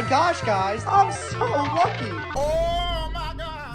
my gosh, guys, I'm so lucky.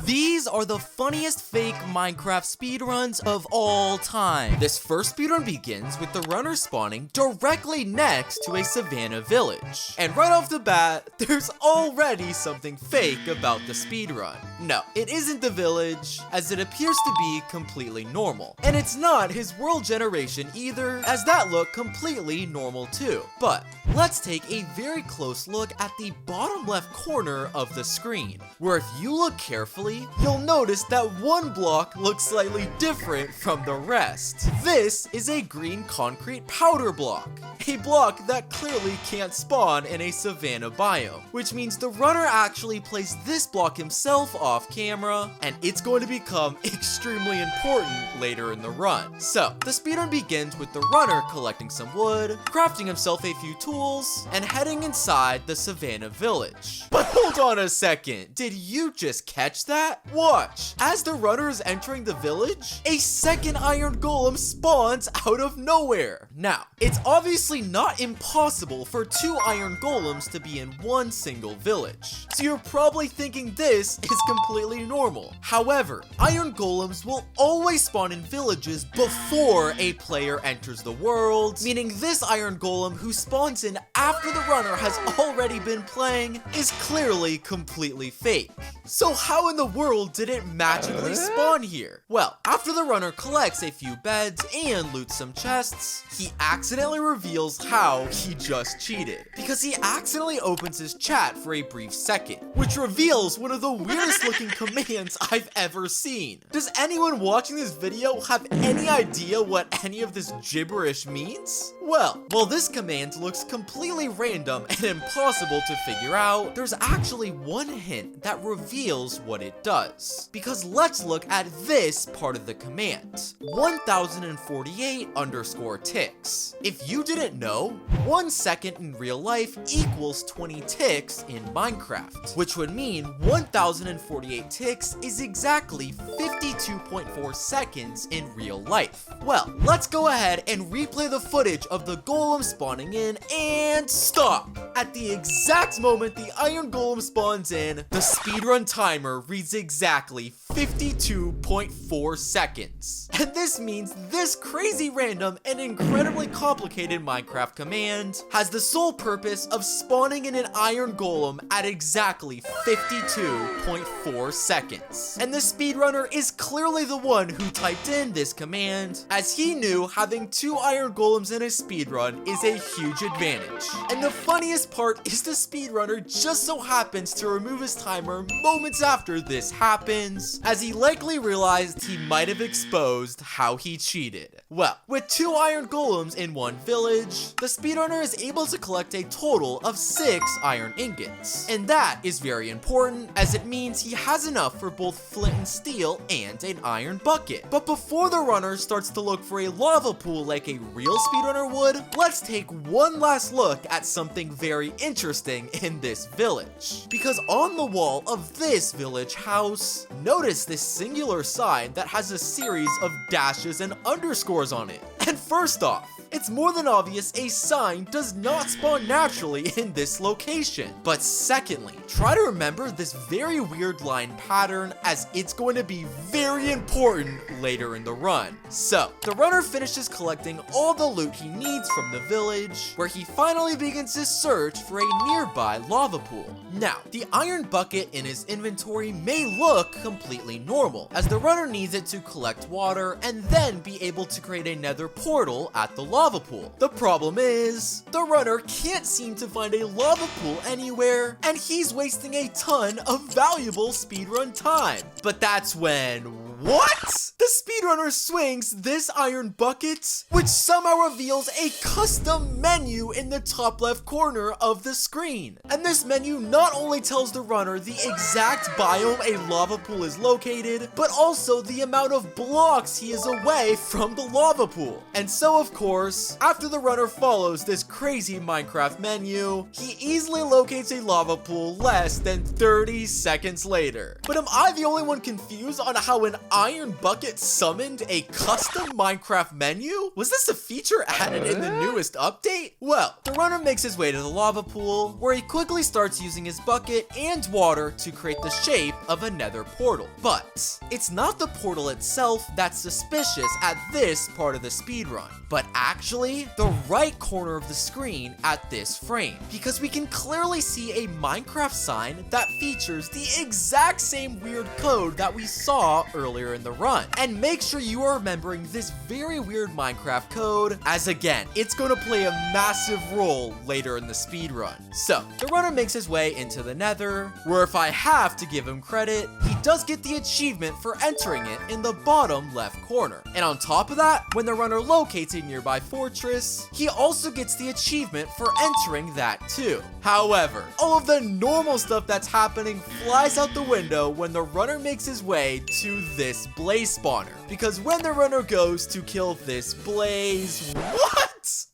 These are the funniest fake Minecraft speedruns of all time. This first speedrun begins with the runner spawning directly next to a savannah village. And right off the bat, there's already something fake about the speedrun. No, it isn't the village, as it appears to be completely normal. And it's not his world generation either, as that looked completely normal too. But let's take a very close look at the bottom left corner of the screen, where if you look carefully, you'll notice that one block looks slightly different from the rest. This is a green concrete powder block, a block that clearly can't spawn in a savannah biome, which means the runner actually placed this block himself off camera, and it's going to become extremely important later in the run. So, the speedrun begins with the runner collecting some wood, crafting himself a few tools, and heading inside the savannah village. But hold on a second, did you just catch that? Watch! As the runner is entering the village, a second iron golem spawns out of nowhere. Now, it's obviously not impossible for two iron golems to be in one single village, so you're probably thinking this is completely normal. However, iron golems will always spawn in villages before a player enters the world, meaning this iron golem who spawns in after the runner has already been playing is clearly completely fake. So how in the world did it magically spawn here? Well, after the runner collects a few beds and loots some chests, he accidentally reveals how he just cheated, because he accidentally opens his chat for a brief second, which reveals one of the weirdest looking commands I've ever seen. Does anyone watching this video have any idea what any of this gibberish means? Well, while this command looks completely random and impossible to figure out, there's actually one hint that reveals what it does. Because let's look at this part of the command. 1048 underscore ticks. If you didn't know, 1 second in real life equals 20 ticks in Minecraft, which would mean 1048 ticks is exactly 52.4 seconds in real life. Well, let's go ahead and replay the footage of the golem spawning in and stop! At the exact moment the iron golem spawns in, the speedrun timer reads exactly 52.4 seconds. And this means this crazy random and incredibly complicated Minecraft command has the sole purpose of spawning in an iron golem at exactly 52.4 seconds. And the speedrunner is clearly the one who typed in this command, as he knew having two iron golems in a speedrun is a huge advantage. And the funniest part is the speedrunner just so happens to remove his timer moments after this happens, as he likely realized he might have exposed how he cheated. Well, with two iron golems in one village, the speedrunner is able to collect a total of 6 iron ingots. And that is very important, as it means he has enough for both flint and steel and an iron bucket. But before the runner starts to look for a lava pool like a real speedrunner would, let's take one last look at something very interesting in this village. Because on the wall of this village house, notice this singular sign that has a series of dashes and underscores on it. And first off, it's more than obvious a sign does not spawn naturally in this location. But secondly, try to remember this very weird line pattern, as it's going to be very important later in the run. So, the runner finishes collecting all the loot he needs from the village, where he finally begins his search for a nearby lava pool. Now, the iron bucket in his inventory may look completely normal, as the runner needs it to collect water and then be able to create a nether portal at the lava pool. The problem is, the runner can't seem to find a lava pool anywhere, and he's wasting a ton of valuable speedrun time. But that's when, what? The speedrunner swings this iron bucket, which somehow reveals a custom menu in the top left corner of the screen. And this menu not only tells the runner the exact biome a lava pool is located, but also the amount of blocks he is away from the lava pool. And And so, of course, after the runner follows this crazy Minecraft menu, he easily locates a lava pool less than 30 seconds later. But am I the only one confused on how an iron bucket summoned a custom Minecraft menu? Was this a feature added in the newest update? Well, the runner makes his way to the lava pool, where he quickly starts using his bucket and water to create the shape of a nether portal. But it's not the portal itself that's suspicious at this part of the speedrun, but actually the right corner of the screen at this frame, because we can clearly see a Minecraft sign that features the exact same weird code that we saw earlier in the run. And make sure you are remembering this very weird Minecraft code, as again, it's going to play a massive role later in the speedrun. So, the runner makes his way into the Nether, where if I have to give him credit, he does get the achievement for entering it in the bottom left corner. And on top of that, when the runner locates a nearby fortress, he also gets the achievement for entering that too. However, all of the normal stuff that's happening flies out the window when the runner makes his way to this blaze spawner. Because when the runner goes to kill this blaze, what?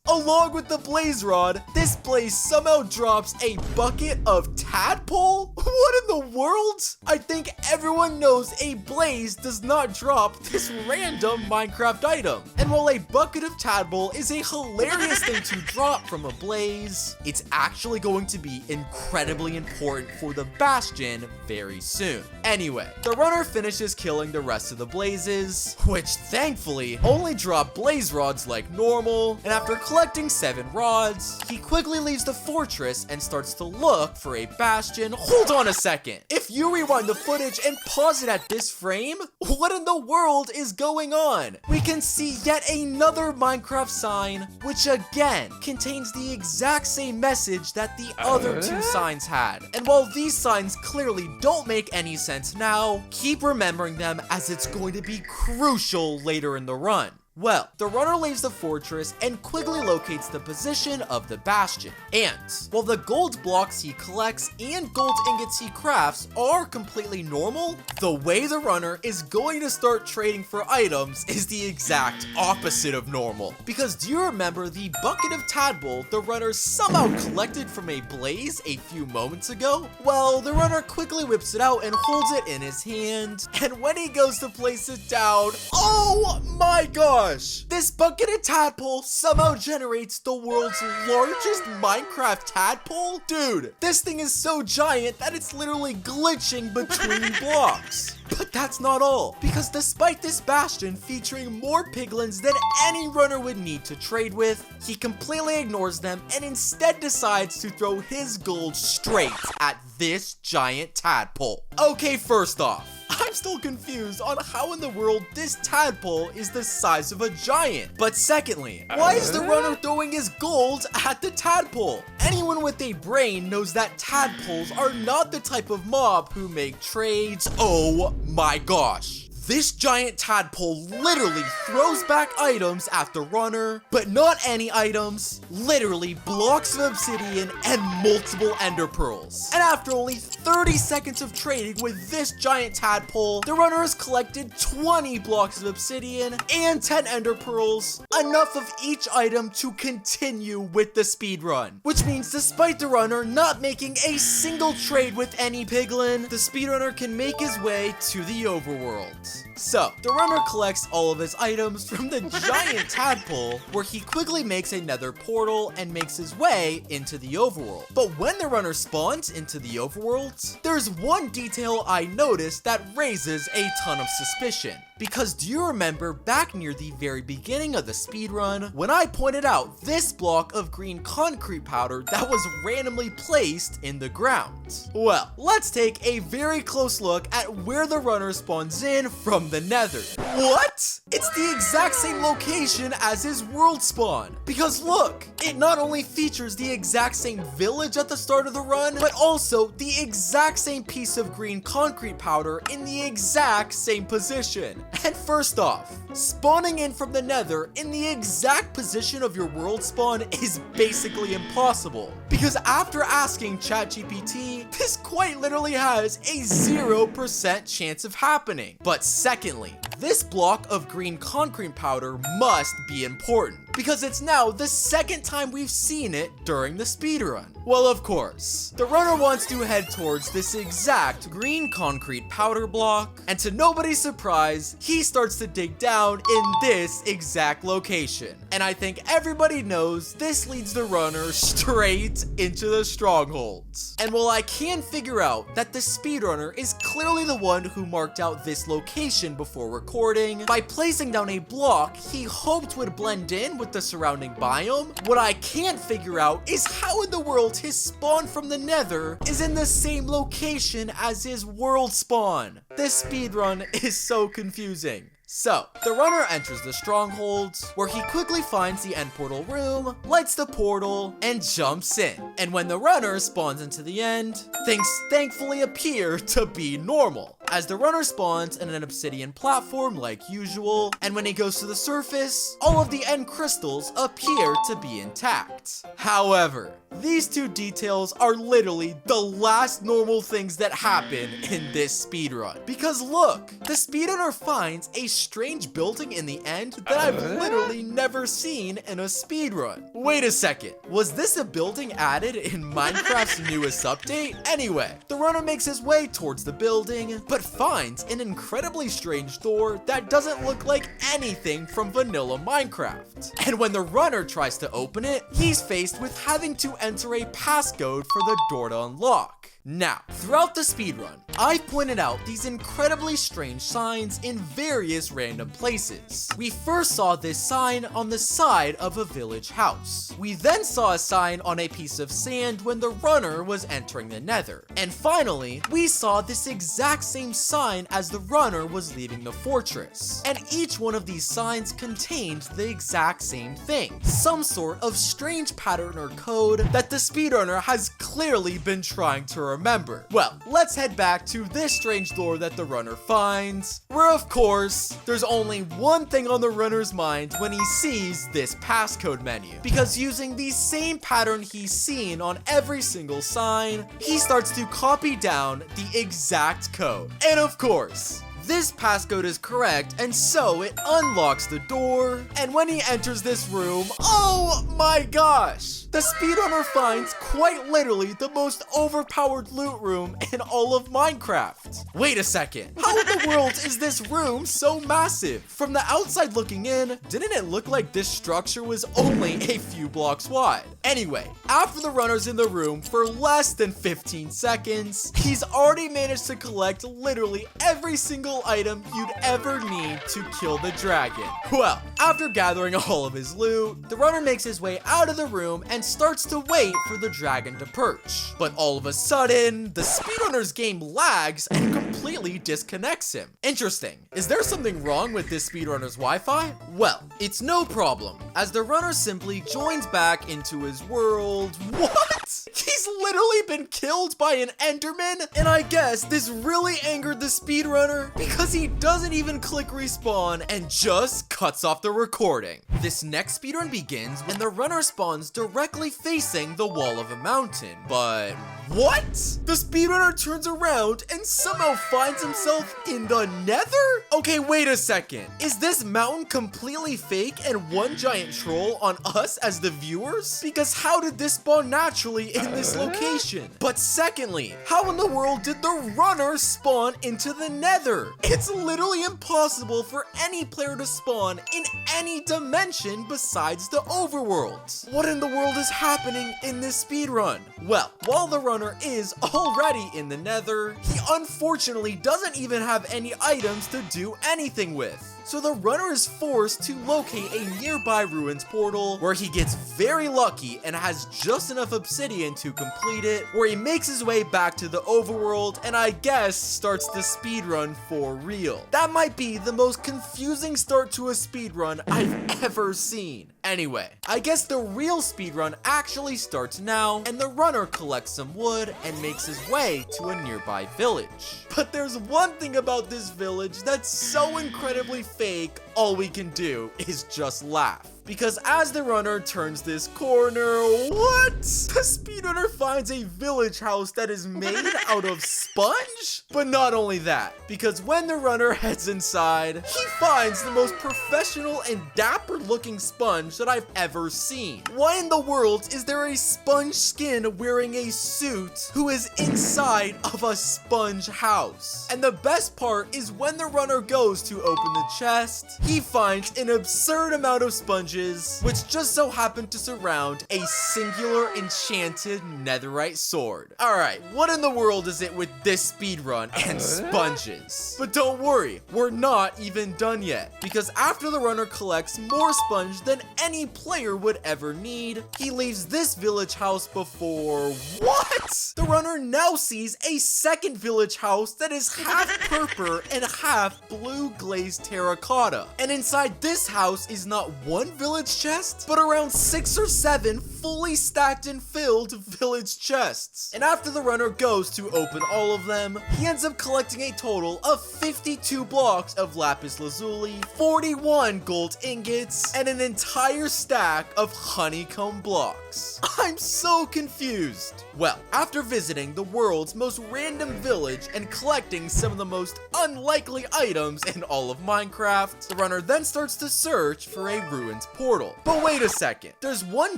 Along with the blaze rod, this blaze somehow drops a bucket of tadpole? What in the world? I think everyone knows a blaze does not drop this random Minecraft item. And while a bucket of tadpole is a hilarious thing to drop from a blaze, it's actually going to be incredibly important for the Bastion very soon. Anyway, the runner finishes killing the rest of the blazes, which thankfully only drop blaze rods like normal, and after collecting 7 rods, he quickly leaves the fortress and starts to look for a bastion. Hold on a second. If you rewind the footage and pause it at this frame, what in the world is going on? We can see yet another Minecraft sign, which again contains the exact same message that the other 2 signs had. And while these signs clearly don't make any sense now, keep remembering them as it's going to be crucial later in the run. Well, the runner leaves the fortress and quickly locates the position of the bastion. And while the gold blocks he collects and gold ingots he crafts are completely normal, the way the runner is going to start trading for items is the exact opposite of normal. Because do you remember the bucket of tadpole the runner somehow collected from a blaze a few moments ago? Well, the runner quickly whips it out and holds it in his hand, and when he goes to place it down, oh my god! This bucket of tadpole somehow generates the world's largest Minecraft tadpole? Dude, this thing is so giant that it's literally glitching between blocks. But that's not all, because despite this bastion featuring more piglins than any runner would need to trade with, he completely ignores them and instead decides to throw his gold straight at this giant tadpole. Okay, first off, I'm still confused on how in the world this tadpole is the size of a giant. But secondly, why is the runner throwing his gold at the tadpole? Anyone with a brain knows that tadpoles are not the type of mob who make trades. Oh my gosh. This giant tadpole literally throws back items at the runner, but not any items, literally blocks of obsidian and multiple ender pearls. And after only 30 seconds of trading with this giant tadpole, the runner has collected 20 blocks of obsidian and 10 ender pearls, enough of each item to continue with the speedrun. Which means despite the runner not making a single trade with any piglin, the speedrunner can make his way to the overworld. So, the runner collects all of his items from the giant tadpole, where he quickly makes a nether portal and makes his way into the overworld. But when the runner spawns into the overworld, there's one detail I noticed that raises a ton of suspicion. Because do you remember back near the very beginning of the speedrun, when I pointed out this block of green concrete powder that was randomly placed in the ground? Well, let's take a very close look at where the runner spawns in from the nether. What? It's the exact same location as his world spawn. Because look, it not only features the exact same village at the start of the run, but also the exact same piece of green concrete powder in the exact same position. And first off, spawning in from the nether in the exact position of your world spawn is basically impossible. Because after asking ChatGPT, this quite literally has a 0% chance of happening. But secondly, this block of green concrete powder must be important, because it's now the second time we've seen it during the speedrun. Well, of course, the runner wants to head towards this exact green concrete powder block, and to nobody's surprise, he starts to dig down in this exact location. And I think everybody knows this leads the runner straight into the strongholds. And while I can figure out that the speedrunner is clearly the one who marked out this location before recording, by placing down a block he hoped would blend in with the surrounding biome, what I can't figure out is how in the world his spawn from the Nether is in the same location as his world spawn. This speedrun is so confusing. So, the runner enters the strongholds, where he quickly finds the end portal room, lights the portal, and jumps in. And when the runner spawns into the end, things thankfully appear to be normal, as the runner spawns in an obsidian platform like usual, and when he goes to the surface, all of the end crystals appear to be intact. However, these two details are literally the last normal things that happen in this speedrun. Because look, the speedrunner finds a strange building in the end that I've literally never seen in a speedrun. Wait a second, was this a building added in Minecraft's newest update? Anyway, the runner makes his way towards the building, but finds an incredibly strange door that doesn't look like anything from vanilla Minecraft. And when the runner tries to open it, he's faced with having to enter a passcode for the door to unlock. Now, throughout the speedrun, I've pointed out these incredibly strange signs in various random places. We first saw this sign on the side of a village house. We then saw a sign on a piece of sand when the runner was entering the Nether. And finally, we saw this exact same sign as the runner was leaving the fortress. And each one of these signs contained the exact same thing, some sort of strange pattern or code that the speedrunner has clearly been trying to remember. Well, let's head back to this strange door that the runner finds, where of course, there's only one thing on the runner's mind when he sees this passcode menu. Because using the same pattern he's seen on every single sign, he starts to copy down the exact code. And of course, this passcode is correct, and so it unlocks the door, and when he enters this room, oh my gosh! The speedrunner finds quite literally the most overpowered loot room in all of Minecraft. Wait a second, how in the world is this room so massive? From the outside looking in, didn't it look like this structure was only a few blocks wide? Anyway, after the runner's in the room for less than 15 seconds, he's already managed to collect literally every single item you'd ever need to kill the dragon. Well, after gathering all of his loot, the runner makes his way out of the room and starts to wait for the dragon to perch. But all of a sudden, the speedrunner's game lags and completely disconnects him. Interesting. Is there something wrong with this speedrunner's Wi-Fi? Well, it's no problem, as the runner simply joins back into his world. What? He's literally been killed by an enderman? And I guess this really angered the speedrunner because he doesn't even click respawn and just cuts off the recording. This next speedrun begins when the runner spawns directly facing the wall of a mountain. But what? The speedrunner turns around and somehow finds himself in the Nether? Okay, wait a second. Is this mountain completely fake and one giant troll on us as the viewers? Because how did this spawn naturally in this location? But secondly, how in the world did the runner spawn into the Nether? It's literally impossible for any player to spawn in any dimension besides the overworld. What in the world is happening in this speedrun? Well, while the runner is already in the Nether, he unfortunately doesn't even have any items to do anything with. So the runner is forced to locate a nearby ruins portal, where he gets very lucky and has just enough obsidian to complete it, where he makes his way back to the overworld and I guess starts the speedrun for real. That might be the most confusing start to a speedrun I've ever seen. Anyway, I guess the real speedrun actually starts now, and the runner collects some wood and makes his way to a nearby village. But there's one thing about this village that's so incredibly fake, all we can do is just laugh. because as the runner turns this corner, what? The speedrunner finds a village house that is made out of sponge? But not only that, because when the runner heads inside, he finds the most professional and dapper looking sponge that I've ever seen. Why in the world is there a sponge skin wearing a suit who is inside of a sponge house? And the best part is when the runner goes to open the chest, he finds an absurd amount of sponges, which just so happen to surround a singular enchanted netherite sword. Alright, what in the world is it with this speedrun and sponges? But don't worry, we're not even done yet, because after the runner collects more sponge than any player would ever need, he leaves this village house before what? The runner now sees a second village house that is half purple and half blue glazed terracotta. And inside this house is not one village chest, but around 6 or 7 fully stacked and filled village chests. And after the runner goes to open all of them, he ends up collecting a total of 52 blocks of lapis lazuli, 41 gold ingots, and an entire stack of honeycomb blocks. I'm so confused. Well, after visiting the world's most random village and collecting some of the most unlikely items in all of Minecraft, the runner then starts to search for a ruined portal. But wait a second, there's one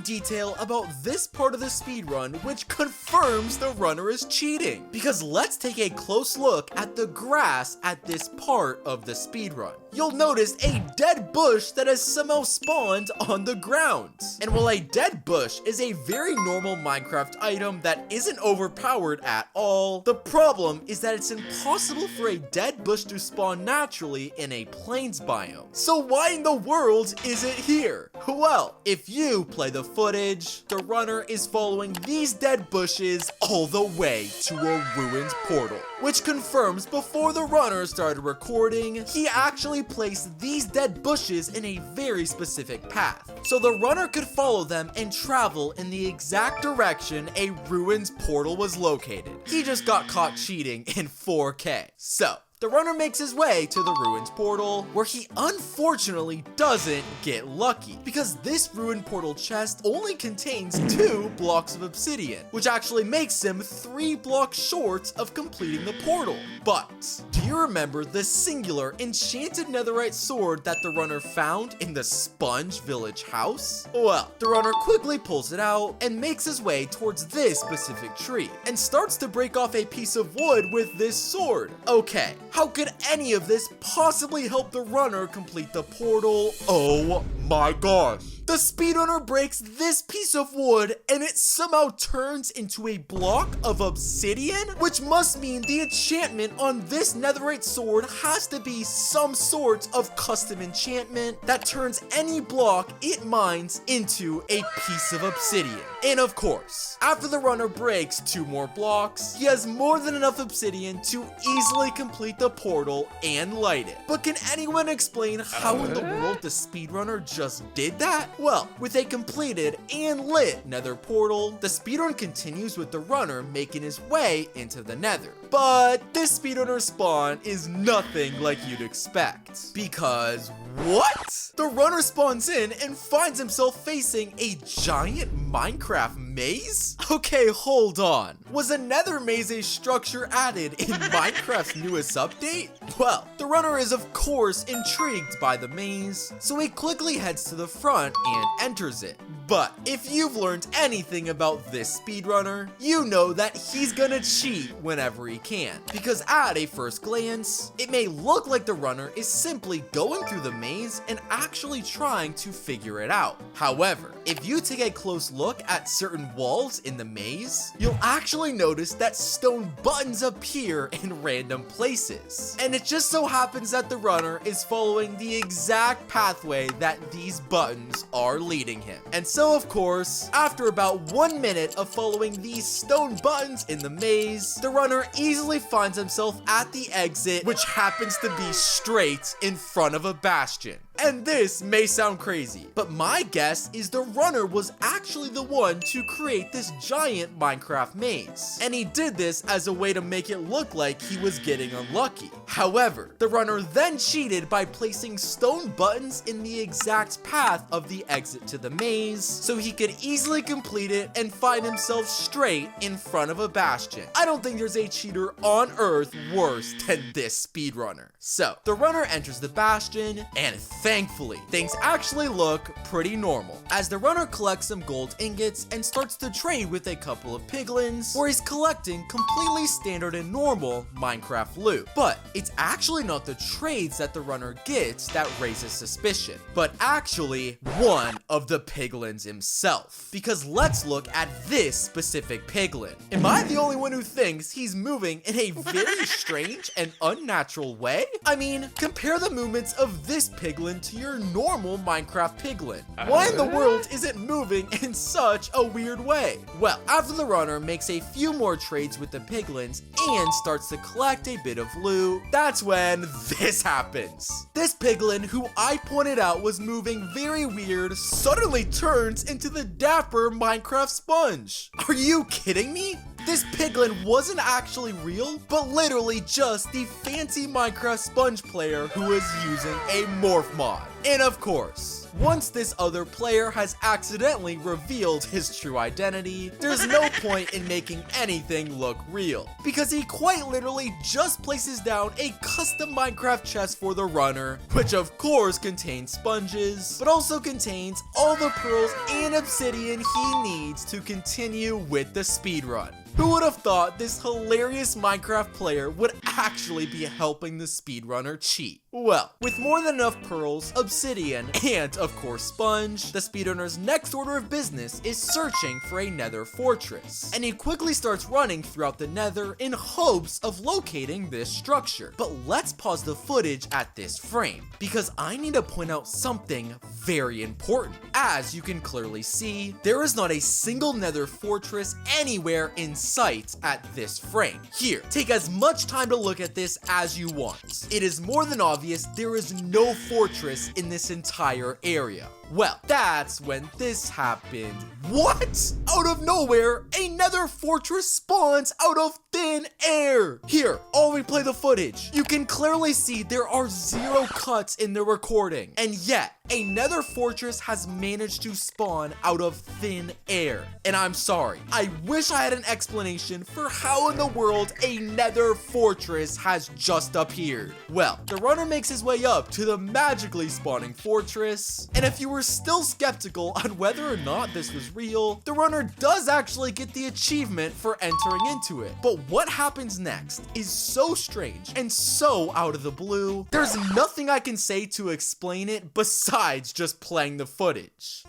detail about this part of the speedrun which confirms the runner is cheating. Because let's take a close look at the grass at this part of the speedrun. You'll notice a dead bush that has somehow spawned on the ground. And while a dead bush is a very normal Minecraft item that isn't overpowered at all, the problem is that it's impossible for a dead bush to spawn naturally in a plains biome. So why in the world is it here? Well, if you play the footage, the runner is following these dead bushes all the way to a ruined portal, which confirms before the runner started recording, he actually placed these dead bushes in a very specific path, so the runner could follow them and travel in the exact direction a ruined portal was located. He just got caught cheating in 4K. So, the runner makes his way to the ruined portal, where he unfortunately doesn't get lucky, because this ruined portal chest only contains 2 blocks of obsidian, which actually makes him 3 blocks short of completing the portal. But, do you remember the singular enchanted netherite sword that the runner found in the sponge village house? Well, the runner quickly pulls it out and makes his way towards this specific tree, and starts to break off a piece of wood with this sword. Okay, how could any of this possibly help the runner complete the portal? Oh my gosh. The speedrunner breaks this piece of wood and it somehow turns into a block of obsidian, which must mean the enchantment on this netherite sword has to be some sort of custom enchantment that turns any block it mines into a piece of obsidian. And of course, after the runner breaks 2 more blocks, he has more than enough obsidian to easily complete the portal and light it. But can anyone explain how in the world the speedrunner just did that? Well, with a completed and lit nether portal, the speedrun continues with the runner making his way into the nether. But this speedrunner spawn is nothing like you'd expect. Because what? The runner spawns in and finds himself facing a giant Minecraft maze? Okay, hold on. Was a nether maze a structure added in Minecraft's newest update? Well, the runner is of course intrigued by the maze, so he quickly heads to the front and enters it. But if you've learned anything about this speedrunner, you know that he's gonna cheat whenever he can. Because at a first glance, it may look like the runner is simply going through the maze and actually trying to figure it out. However, if you take a close look at certain walls in the maze, you'll actually notice that stone buttons appear in random places. And it just so happens that the runner is following the exact pathway that these buttons are leading him. And so of course, after about 1 minute of following these stone buttons in the maze, the runner easily finds himself at the exit, which happens to be straight in front of a bastion. And this may sound crazy, but my guess is the runner was actually the one to create this giant Minecraft maze. And he did this as a way to make it look like he was getting unlucky. However, the runner then cheated by placing stone buttons in the exact path of the exit to the maze, so he could easily complete it and find himself straight in front of a bastion. I don't think there's a cheater on Earth worse than this speedrunner. So, the runner enters the bastion, and thankfully, things actually look pretty normal, as the runner collects some gold ingots and starts to trade with a couple of piglins, where he's collecting completely standard and normal Minecraft loot. But it's actually not the trades that the runner gets that raises suspicion, but actually one of the piglins himself. Because let's look at this specific piglin. Am I the only one who thinks he's moving in a very strange and unnatural way? I mean, compare the movements of this piglin to your normal Minecraft piglin. Why in the world is it moving in such a weird way? Well, after the runner makes a few more trades with the piglins and starts to collect a bit of loot, that's when this happens. This piglin, who I pointed out was moving very weird, suddenly turns into the dapper Minecraft sponge. Are you kidding me? This piglin wasn't actually real, but literally just the fancy Minecraft sponge player who was using a morph mod. And of course, once this other player has accidentally revealed his true identity, there's no point in making anything look real, because he quite literally just places down a custom Minecraft chest for the runner, which of course contains sponges, but also contains all the pearls and obsidian he needs to continue with the speedrun. Who would have thought this hilarious Minecraft player would actually be helping the speedrunner cheat? Well, with more than enough pearls, obsidian, and of course sponge, the speedrunner's next order of business is searching for a nether fortress. And he quickly starts running throughout the nether in hopes of locating this structure. But let's pause the footage at this frame, because I need to point out something very important. As you can clearly see, there is not a single nether fortress anywhere in sight at this frame. Here, take as much time to look at this as you want. It is more than obvious there is no fortress in this entire area. Well, that's when this happened. What? Out of nowhere, a nether fortress spawns out of thin air. Here, I'll replay the footage. You can clearly see there are 0 cuts in the recording. And yet, a nether fortress has managed to spawn out of thin air. And I'm sorry, I wish I had an explanation for how in the world a nether fortress has just appeared. Well, the runner makes his way up to the magically spawning fortress, and if you were still skeptical on whether or not this was real, the runner does actually get the achievement for entering into it. But what happens next is so strange and so out of the blue, there's nothing I can say to explain it besides just playing the footage.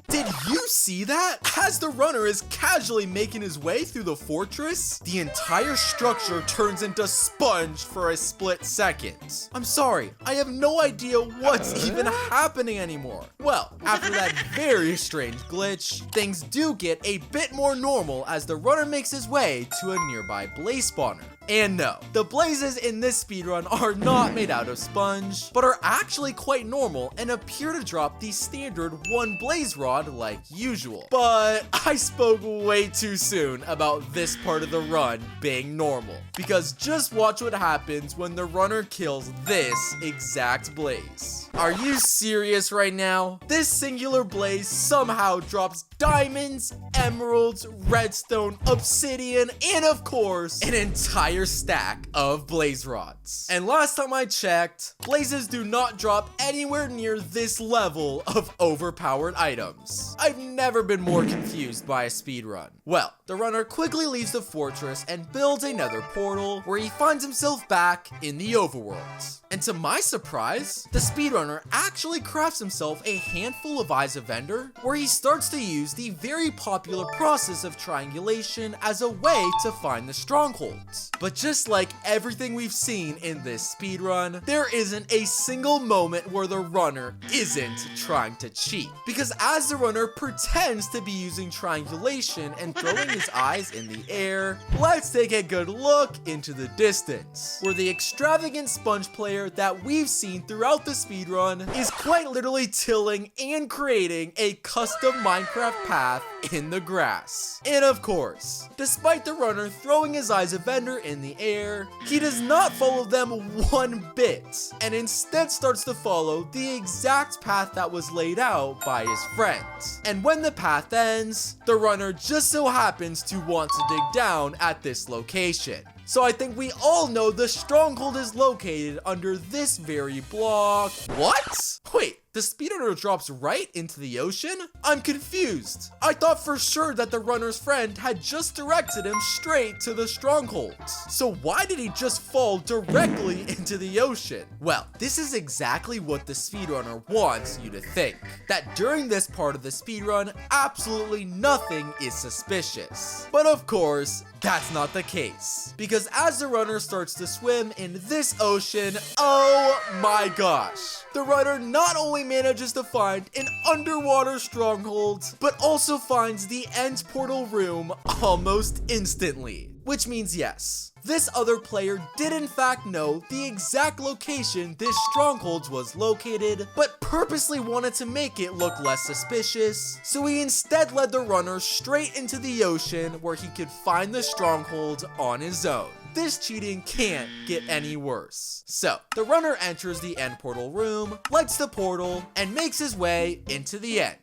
Did you see that? As the runner is casually making his way through the fortress, the entire structure turns into sponge for a split second. I'm sorry, I have no idea what's even happening anymore. Well, after that very strange glitch, things do get a bit more normal as the runner makes his way to a nearby blaze spawner. And no, the blazes in this speedrun are not made out of sponge, but are actually quite normal and appear to drop the standard 1 blaze rod like usual. But I spoke way too soon about this part of the run being normal, because just watch what happens when the runner kills this exact blaze. Are you serious right now? This singular blaze somehow drops diamonds, emeralds, redstone, obsidian, and of course, an entire stack of blaze rods. And last time I checked, blazes do not drop anywhere near this level of overpowered items. I've never been more confused by a speedrun. Well, the runner quickly leaves the fortress and builds another portal where he finds himself back in the overworld. And to my surprise, the speedrunner actually crafts himself a handful of eyes of ender, where he starts to use the very popular process of triangulation as a way to find the strongholds. But But just like everything we've seen in this speedrun, there isn't a single moment where the runner isn't trying to cheat. Because as the runner pretends to be using triangulation and throwing his eyes in the air, let's take a good look into the distance, where the extravagant sponge player that we've seen throughout the speedrun is quite literally tilling and creating a custom Minecraft path in the grass. And of course, despite the runner throwing his eyes of Ender in the air, he does not follow them one bit, and instead starts to follow the exact path that was laid out by his friends. And when the path ends, the runner just so happens to want to dig down at this location. So I think we all know the Stronghold is located under this very block. What? Wait, the speedrunner drops right into the ocean? I'm confused. I thought for sure that the runner's friend had just directed him straight to the Stronghold. So why did he just fall directly into the ocean? Well, this is exactly what the speedrunner wants you to think. That during this part of the speedrun, absolutely nothing is suspicious. But of course, that's not the case. Because as the runner starts to swim in this ocean, oh my gosh, the runner not only manages to find an underwater stronghold, but also finds the end portal room almost instantly. Which means yes, this other player did in fact know the exact location this stronghold was located, but purposely wanted to make it look less suspicious, so he instead led the runner straight into the ocean where he could find the stronghold on his own. This cheating can't get any worse. So, the runner enters the end portal room, lights the portal, and makes his way into the end.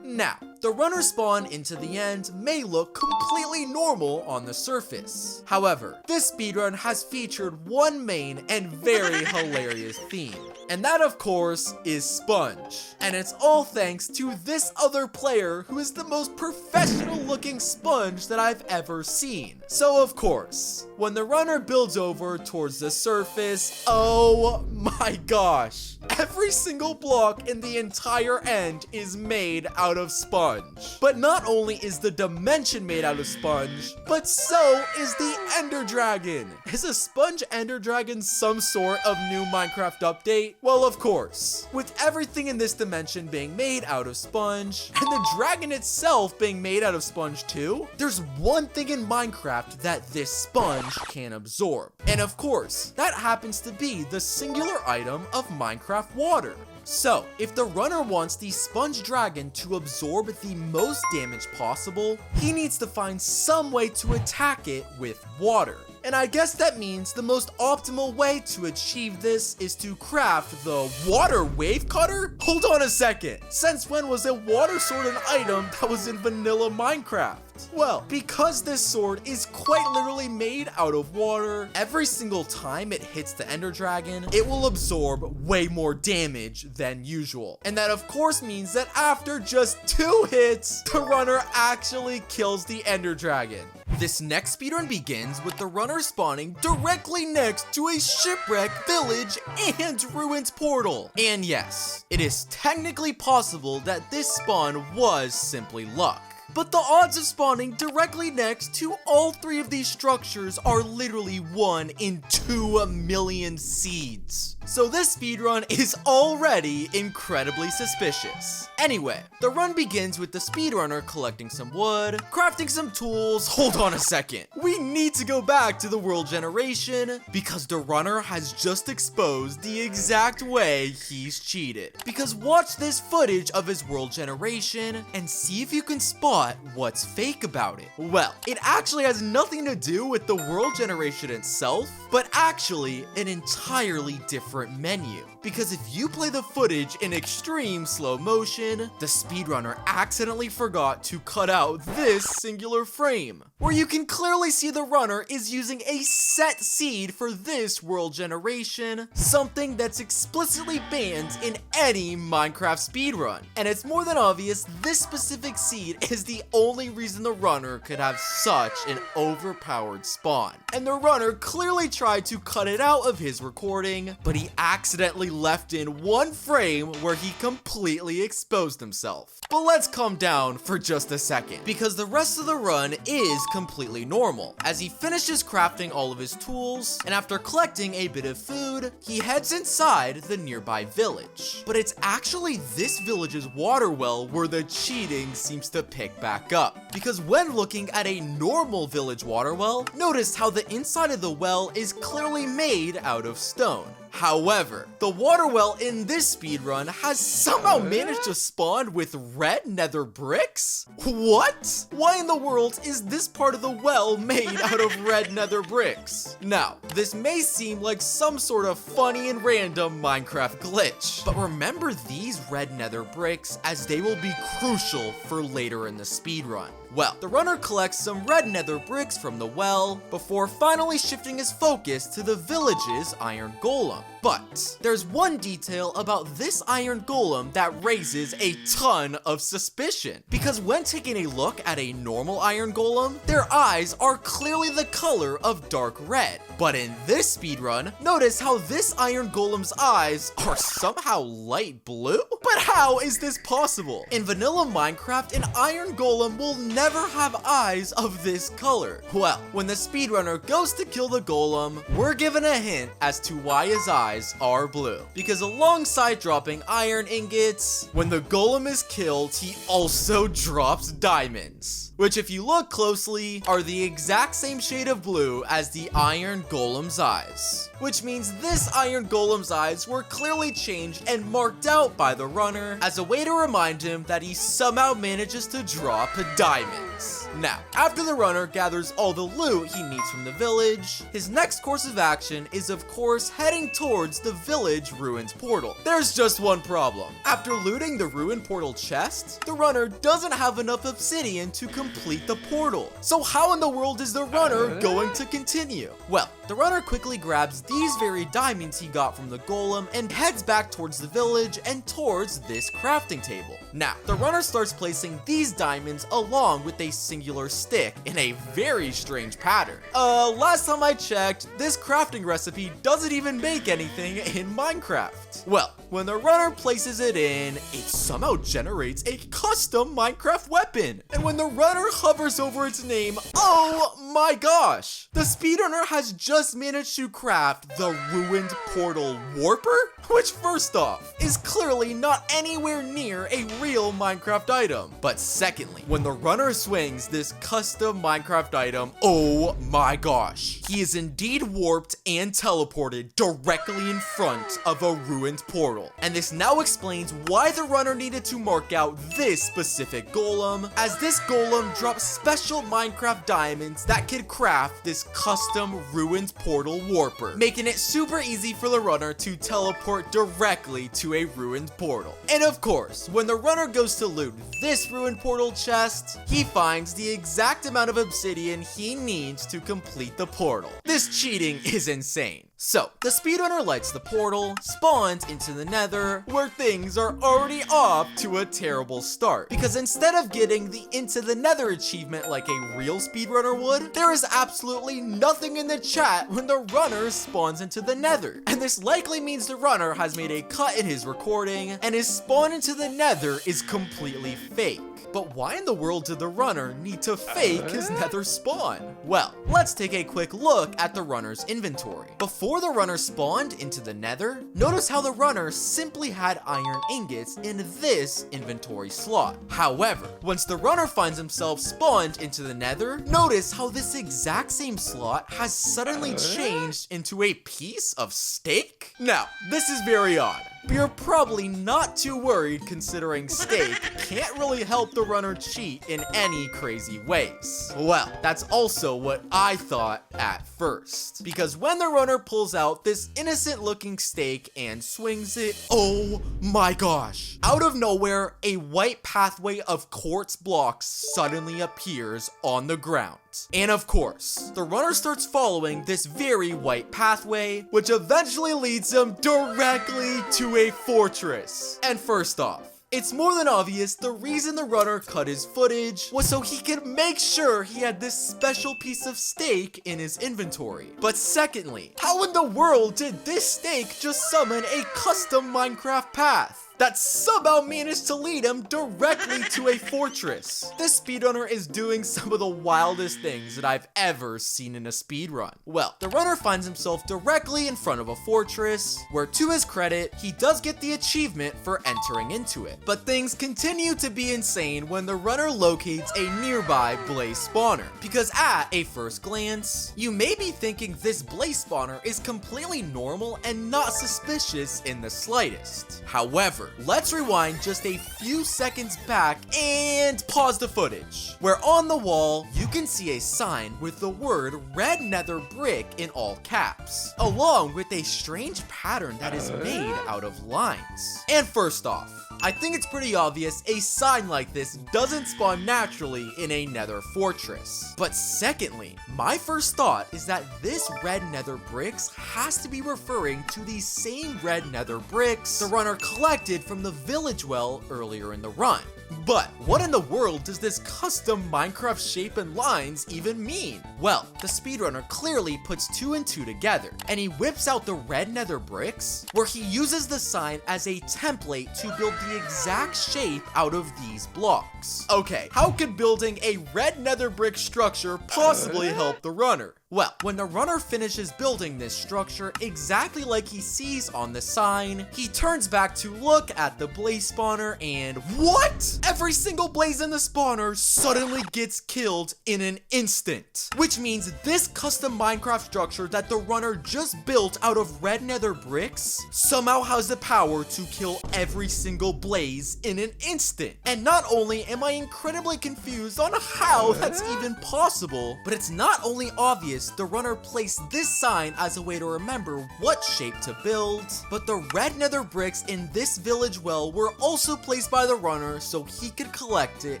Now, the runner spawn into the end may look completely normal on the surface. However, this speedrun has featured one main and very hilarious theme. And that, of course, is Sponge. And it's all thanks to this other player who is the most professional looking sponge that I've ever seen. So, of course, when the runner builds over towards the surface, oh my gosh, every single block in the entire end is made out of sponge. But not only is the dimension made out of sponge, but so is the Ender Dragon. Is a sponge Ender Dragon some sort of new Minecraft update? Well, of course. With everything in this dimension being made out of sponge, and the dragon itself being made out of sponge too, there's one thing in Minecraft that this sponge can absorb. And of course, that happens to be the singular item of Minecraft water. So, if the runner wants the sponge dragon to absorb the most damage possible, he needs to find some way to attack it with water. And I guess that means the most optimal way to achieve this is to craft the water wave cutter? Hold on a second. Since when was a water sword an item that was in vanilla Minecraft? Well, because this sword is quite literally made out of water, every single time it hits the Ender Dragon, it will absorb way more damage than usual. And that of course means that after just 2 hits, the runner actually kills the Ender Dragon. This next speedrun begins with the runner spawning directly next to a shipwreck, village, and ruins portal. And yes, it is technically possible that this spawn was simply luck. But the odds of spawning directly next to all 3 of these structures are literally 1 in 2 million seeds. So this speedrun is already incredibly suspicious. Anyway, the run begins with the speedrunner collecting some wood, crafting some tools. Hold on a second. We need to go back to the world generation because the runner has just exposed the exact way he's cheated. Because watch this footage of his world generation and see if you can spot what's fake about it. Well, it actually has nothing to do with the world generation itself, but actually an entirely different menu. Because if you play the footage in extreme slow motion, the speedrunner accidentally forgot to cut out this singular frame, where you can clearly see the runner is using a set seed for this world generation, something that's explicitly banned in any Minecraft speedrun. And it's more than obvious this specific seed is the the only reason the runner could have such an overpowered spawn. And the runner clearly tried to cut it out of his recording, but he accidentally left in one frame where he completely exposed himself. But let's calm down for just a second, because the rest of the run is completely normal. As he finishes crafting all of his tools, and after collecting a bit of food, he heads inside the nearby village. But it's actually this village's water well where the cheating seems to pick back up. Because when looking at a normal village water well, notice how the inside of the well is clearly made out of stone. However, the water well in this speedrun has somehow managed to spawn with red nether bricks? What? Why in the world is this part of the well made out of red nether bricks? Now, this may seem like some sort of funny and random Minecraft glitch, but remember these red nether bricks as they will be crucial for later in the speedrun. Well, the runner collects some red nether bricks from the well before finally shifting his focus to the village's iron golem. But there's one detail about this iron golem that raises a ton of suspicion. Because when taking a look at a normal iron golem, their eyes are clearly the color of dark red. But in this speedrun, notice how this iron golem's eyes are somehow light blue? But how is this possible? In vanilla Minecraft, an iron golem will never have eyes of this color. Well, when the speedrunner goes to kill the golem, we're given a hint as to why his eyes are blue. Because alongside dropping iron ingots, when the golem is killed, he also drops diamonds, which if you look closely are the exact same shade of blue as the iron golem's eyes. Which means this iron golem's eyes were clearly changed and marked out by the runner as a way to remind him that he somehow manages to drop diamonds. Now, after the runner gathers all the loot he needs from the village, his next course of action is of course heading towards the village ruins portal. There's just one problem. After looting the ruin portal chest, the runner doesn't have enough obsidian to complete the portal. So how in the world is the runner going to continue? Well, the runner quickly grabs these very diamonds he got from the golem and heads back towards the village and towards this crafting table. Now, the runner starts placing these diamonds along with a singular stick in a very strange pattern. Last time I checked, this crafting recipe doesn't even make anything in Minecraft. Well, when the runner places it in, it somehow generates a custom Minecraft weapon. And when the runner hovers over its name, oh my gosh! The speedrunner has just managed to craft the ruined portal warper? Which first off, is clearly not anywhere near a real Minecraft item. But secondly, when the runner swings this custom Minecraft item, oh my gosh, he is indeed warped and teleported directly in front of a ruined portal. And this now explains why the runner needed to mark out this specific golem, as this golem drops special Minecraft diamonds that could craft this custom ruined portal warper, making it super easy for the runner to teleport directly to a ruined portal. And of course, when the runner goes to loot this ruined portal chest, he finds the exact amount of obsidian he needs to complete the portal. This cheating is insane. So, the speedrunner lights the portal, spawns into the Nether, where things are already off to a terrible start. Because instead of getting the Into the Nether achievement like a real speedrunner would, there is absolutely nothing in the chat when the runner spawns into the Nether. And this likely means the runner has made a cut in his recording, and his spawn into the Nether is completely fake. But why in the world did the runner need to fake his nether spawn? Well, let's take a quick look at the runner's inventory. Before the runner spawned into the nether, notice how the runner simply had iron ingots in this inventory slot. However, once the runner finds himself spawned into the nether, notice how this exact same slot has suddenly changed into a piece of steak? Now, this is very odd. But you're probably not too worried considering steak can't really help the runner cheat in any crazy ways. Well, that's also what I thought at first. Because when the runner pulls out this innocent looking steak and swings it, oh my gosh. Out of nowhere, a white pathway of quartz blocks suddenly appears on the ground. And of course, the runner starts following this very white pathway, which eventually leads him directly to a fortress. And first off, It's more than obvious the reason the runner cut his footage was so he could make sure he had this special piece of steak in his inventory. But secondly, how in the world did this steak just summon a custom Minecraft path that somehow managed to lead him directly to a fortress? This speedrunner is doing some of the wildest things that I've ever seen in a speedrun. Well, the runner finds himself directly in front of a fortress, where to his credit, he does get the achievement for entering into it. But things continue to be insane when the runner locates a nearby blaze spawner, because at a first glance, you may be thinking this blaze spawner is completely normal and not suspicious in the slightest. However, let's rewind just a few seconds back and pause the footage, where on the wall you can see a sign with the word red nether brick in all caps, along with a strange pattern that is made out of lines. And first off, I think it's pretty obvious a sign like this doesn't spawn naturally in a nether fortress. But secondly, my first thought is that this red nether bricks has to be referring to the same red nether bricks the runner collected from the village well earlier in the run. But what in the world does this custom Minecraft shape and lines even mean? Well, the speedrunner clearly puts 2 and 2 together, and he whips out the red nether bricks, where he uses the sign as a template to build the exact shape out of these blocks. Okay, how could building a red nether brick structure possibly help the runner? Well, when the runner finishes building this structure exactly like he sees on the sign, he turns back to look at the blaze spawner and what? Every single blaze in the spawner suddenly gets killed in an instant. Which means this custom Minecraft structure that the runner just built out of red nether bricks somehow has the power to kill every single blaze in an instant. And not only am I incredibly confused on how that's even possible, but it's not only obvious the runner placed this sign as a way to remember what shape to build, but the red nether bricks in this village well were also placed by the runner so he could collect it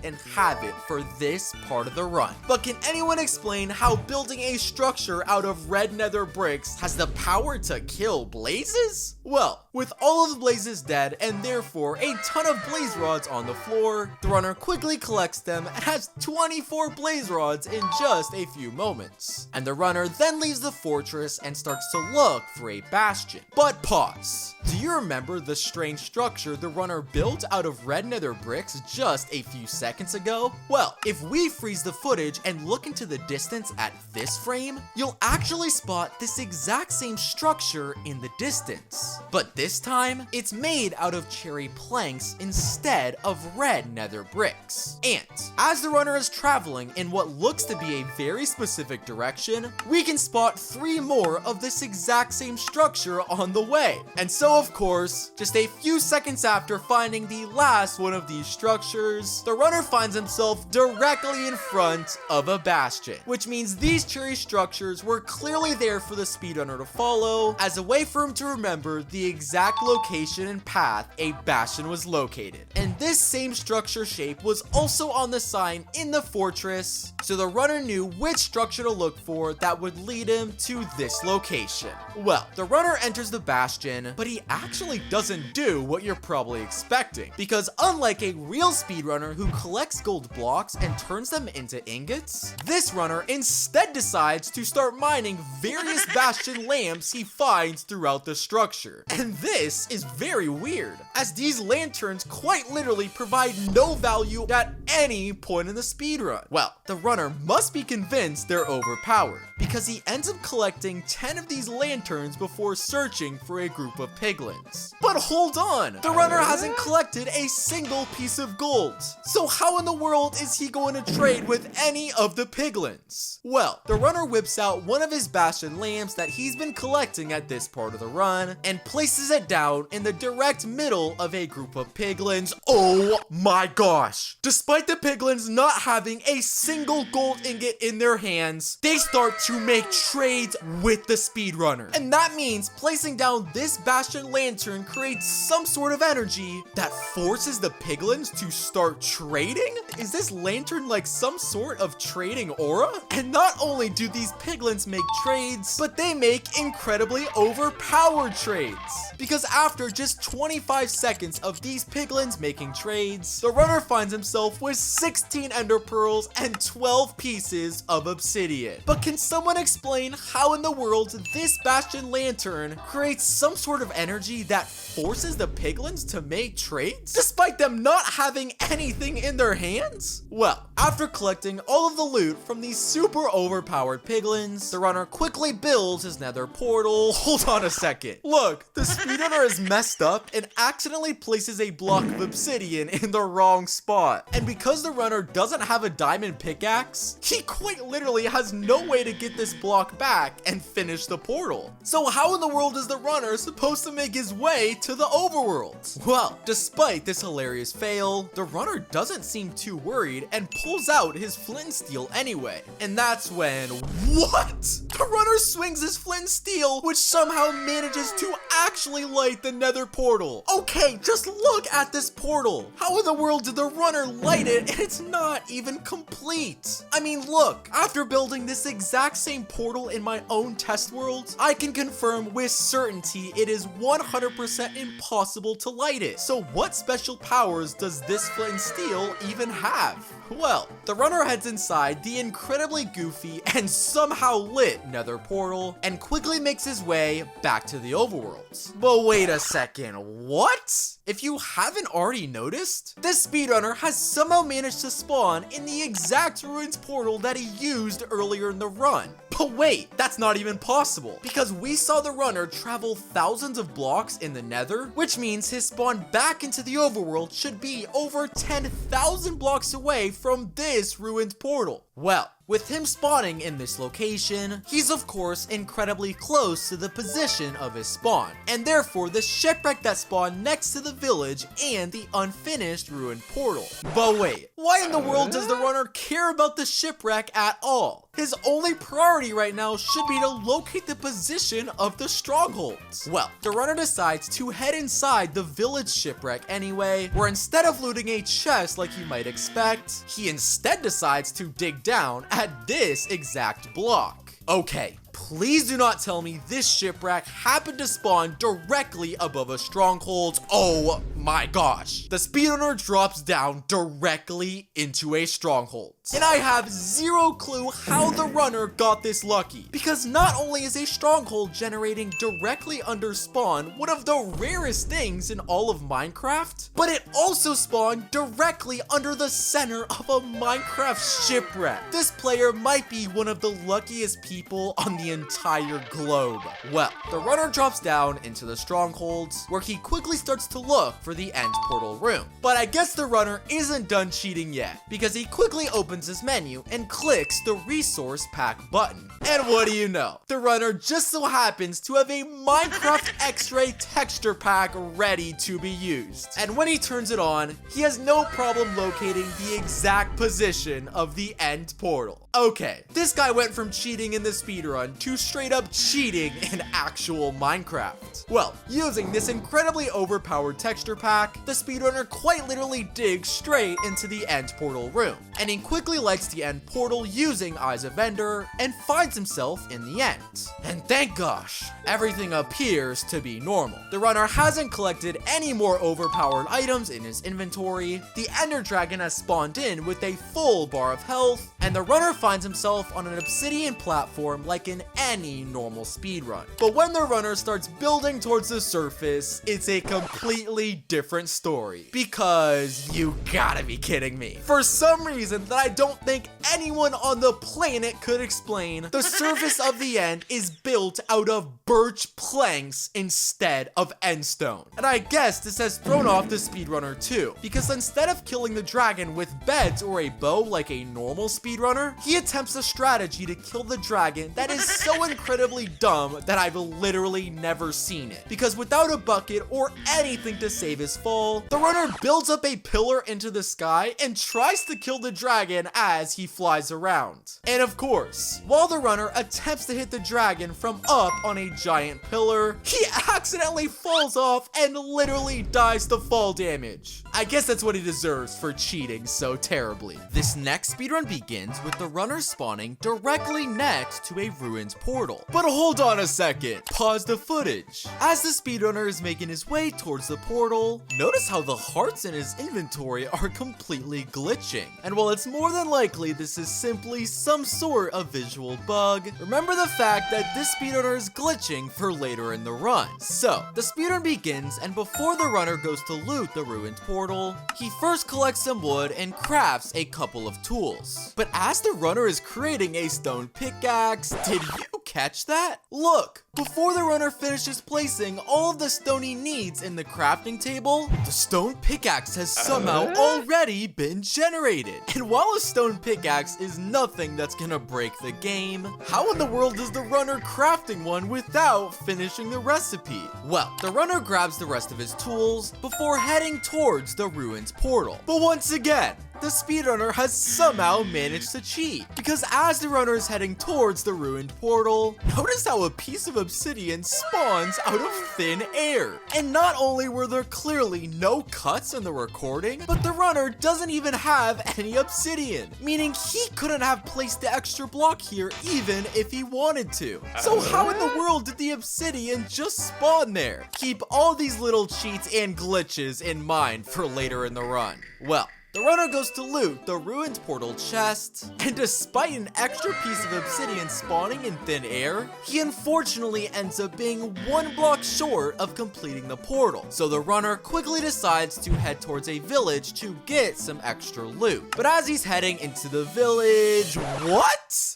and have it for this part of the run. But can anyone explain how building a structure out of red nether bricks has the power to kill blazes? Well, with all of the blazes dead and therefore a ton of blaze rods on the floor, the runner quickly collects them and has 24 blaze rods in just a few moments. And the runner then leaves the fortress and starts to look for a bastion. But pause. Do you remember the strange structure the runner built out of red nether bricks just a few seconds ago? Well, if we freeze the footage and look into the distance at this frame, you'll actually spot this exact same structure in the distance. But this time, it's made out of cherry planks instead of red nether bricks. And as the runner is traveling in what looks to be a very specific direction, we can spot 3 more of this exact same structure on the way. And so of course, just a few seconds after finding the last one of these structures, the runner finds himself directly in front of a bastion, which means these cherry structures were clearly there for the speedrunner to follow as a way for him to remember the exact location and path a bastion was located. And this same structure shape was also on the sign in the fortress, so the runner knew which structure to look for that would lead him to this location. Well, the runner enters the bastion, but he actually doesn't do what you're probably expecting, because unlike a real speedrunner who collects gold blocks and turns them into ingots, this runner instead decides to start mining various bastion lamps he finds throughout the structure. And this is very weird, as these lanterns quite literally provide no value at any point in the speedrun. Well, the runner must be convinced they're overpowered, because he ends up collecting 10 of these lanterns before searching for a group of piglins. But hold on, the runner hasn't collected a single piece of gold. So how in the world is he going to trade with any of the piglins? Well, the runner whips out one of his bastion lamps that he's been collecting at this part of the run and places it down in the direct middle of a group of piglins. Oh my gosh. Despite the piglins not having a single gold ingot in their hands, they start start to make trades with the speedrunner. And that means placing down this Bastion lantern creates some sort of energy that forces the piglins to start trading? Is this lantern like some sort of trading aura? And not only do these piglins make trades, but they make incredibly overpowered trades. Because after just 25 seconds of these piglins making trades, the runner finds himself with 16 ender pearls and 12 pieces of obsidian. But can someone explain how in the world this Bastion lantern creates some sort of energy that forces the piglins to make trades, despite them not having anything in their hands? Well, after collecting all of the loot from these super overpowered piglins, the runner quickly builds his nether portal. Hold on a second. Look, the speedrunner is messed up and accidentally places a block of obsidian in the wrong spot. And because the runner doesn't have a diamond pickaxe, he quite literally has no way to get this block back and finish the portal. So how in the world is the runner supposed to make his way to the overworld? Well, despite this hilarious fail, the runner doesn't seem too worried and pulls out his flint and steel anyway. And that's when, what? The runner swings his flint and steel, which somehow manages to actually light the nether portal. Okay, just look at this portal. How in the world did the runner light it and it's not even complete? I mean, look, after building this exact same portal in my own test world, I can confirm with certainty it is 100% impossible to light it. So what special powers does this flint and steel even have? Well, the runner heads inside the incredibly goofy and somehow lit nether portal and quickly makes his way back to the overworld. But wait a second, what? If you haven't already noticed, this speedrunner has somehow managed to spawn in the exact ruins portal that he used earlier in the run. But wait, that's not even possible, because we saw the runner travel thousands of blocks in the nether, which means his spawn back into the overworld should be over 10,000 blocks away from this ruined portal. Well, with him spawning in this location, he's of course incredibly close to the position of his spawn, and therefore the shipwreck that spawned next to the village and the unfinished ruined portal. But wait, why in the world does the runner care about the shipwreck at all? His only priority right now should be to locate the position of the strongholds. Well, the runner decides to head inside the village shipwreck anyway, where instead of looting a chest like you might expect, he instead decides to dig down at this exact block. Okay, please do not tell me this shipwreck happened to spawn directly above a stronghold. Oh my gosh. The speedrunner drops down directly into a stronghold. And I have zero clue how the runner got this lucky, because not only is a stronghold generating directly under spawn one of the rarest things in all of Minecraft, but it also spawned directly under the center of a Minecraft shipwreck. This player might be one of the luckiest people on the entire globe. Well, the runner drops down into the strongholds, where he quickly starts to look for the end portal room. But I guess the runner isn't done cheating yet, because he quickly opens his menu and clicks the resource pack button. And what do you know? The runner just so happens to have a Minecraft X-ray texture pack ready to be used. And when he turns it on, he has no problem locating the exact position of the end portal. Okay, this guy went from cheating in the speedrun to straight up cheating in actual Minecraft. Well, using this incredibly overpowered texture pack, the speedrunner quite literally digs straight into the end portal room. And he quickly lights the end portal using Eyes of Ender and finds himself in the end. And thank gosh, everything appears to be normal. The runner hasn't collected any more overpowered items in his inventory, the Ender Dragon has spawned in with a full bar of health, and the runner finds himself on an obsidian platform like in any normal speedrun. But when the runner starts building towards the surface, it's a completely different story. Because you gotta be kidding me. For some reason that I don't think anyone on the planet could explain, the surface of the end is built out of birch planks instead of endstone. And I guess this has thrown off the speedrunner too, because instead of killing the dragon with beds or a bow like a normal speedrunner, he attempts a strategy to kill the dragon that is so incredibly dumb that I've literally never seen it. Because without a bucket or anything to save his fall, the runner builds up a pillar into the sky and tries to kill the dragon dragon as he flies around. And of course, while the runner attempts to hit the dragon from up on a giant pillar, he accidentally falls off and literally dies to fall damage. I guess that's what he deserves for cheating so terribly. This next speedrun begins with the runner spawning directly next to a ruined portal. But hold on a second, pause the footage. As the speedrunner is making his way towards the portal, notice how the hearts in his inventory are completely glitching. And while it's more than likely this is simply some sort of visual bug, remember the fact that this speedrunner is glitching for later in the run. So, the speedrun begins, and before the runner goes to loot the ruined portal, he first collects some wood and crafts a couple of tools. But as the runner is creating a stone pickaxe, did you catch that? Look, before the runner finishes placing all of the stone he needs in the crafting table, the stone pickaxe has somehow already been generated. And while a stone pickaxe is nothing that's gonna break the game, how in the world is the runner crafting one without finishing the recipe? Well, the runner grabs the rest of his tools before heading towards the ruined portal. But once again, the speedrunner has somehow managed to cheat, because as the runner is heading towards the ruined portal, notice how a piece of obsidian spawns out of thin air. And not only were there clearly no cuts in the recording, but the runner doesn't even have any obsidian, meaning he couldn't have placed the extra block here even if he wanted to. So how in the world did the obsidian just spawn there? Keep all these little cheats and glitches in mind for later in the run. Well, the runner goes to loot the ruined portal chest, and despite an extra piece of obsidian spawning in thin air, he unfortunately ends up being one block short of completing the portal. So the runner quickly decides to head towards a village to get some extra loot. But as he's heading into the village, what?